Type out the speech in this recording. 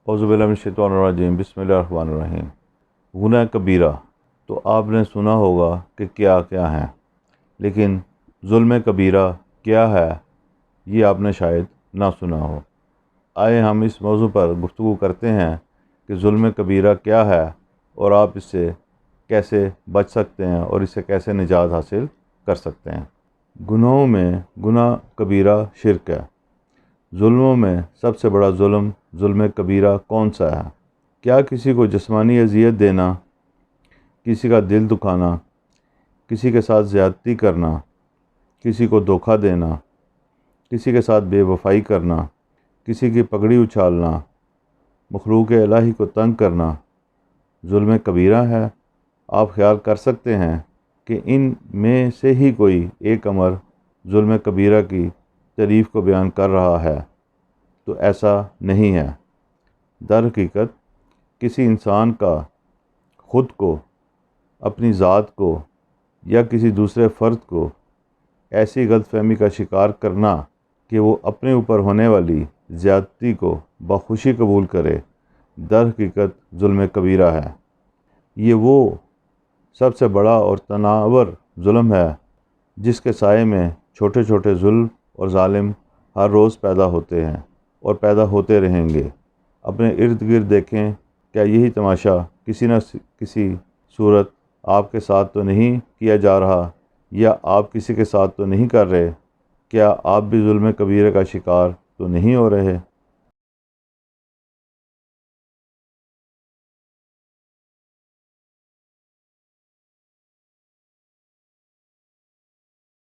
اعوذ باللہ من الشیطان الرجیم، بسم اللہ الرحمن الرحیم۔ گناہ کبیرہ تو آپ نے سنا ہوگا کہ کیا کیا ہیں، لیکن ظلم کبیرہ کیا ہے یہ آپ نے شاید نہ سنا ہو۔ آئے ہم اس موضوع پر گفتگو کرتے ہیں کہ ظلم کبیرہ کیا ہے اور آپ اس سے کیسے بچ سکتے ہیں اور اس سے کیسے نجات حاصل کر سکتے ہیں۔ گناہوں میں گناہ کبیرہ شرک ہے۔ ظلموں میں سب سے بڑا ظلم کبیرہ کون سا ہے؟ کیا کسی کو جسمانی اذیت دینا، کسی کا دل دکھانا، کسی کے ساتھ زیادتی کرنا، کسی کو دھوکہ دینا، کسی کے ساتھ بے وفائی کرنا، کسی کی پگڑی اچھالنا، مخلوق الہی کو تنگ کرنا ظلم کبیرہ ہے؟ آپ خیال کر سکتے ہیں کہ ان میں سے ہی کوئی ایک امر ظلم کبیرہ کی تعریف کو بیان کر رہا ہے، تو ایسا نہیں ہے۔ در حقیقت کسی انسان کا خود کو، اپنی ذات کو یا کسی دوسرے فرد کو ایسی غلط فہمی کا شکار کرنا کہ وہ اپنے اوپر ہونے والی زیادتی کو بخوشی قبول کرے، در حقیقت ظلم کبیرہ ہے۔ یہ وہ سب سے بڑا اور تناور ظلم ہے جس کے سائے میں چھوٹے چھوٹے ظلم اور ظالم ہر روز پیدا ہوتے ہیں اور پیدا ہوتے رہیں گے۔ اپنے ارد گرد دیکھیں، کیا یہی تماشا کسی نہ کسی صورت آپ کے ساتھ تو نہیں کیا جا رہا، یا آپ کسی کے ساتھ تو نہیں کر رہے؟ کیا آپ بھی ظلم کبیرہ کا شکار تو نہیں ہو رہے؟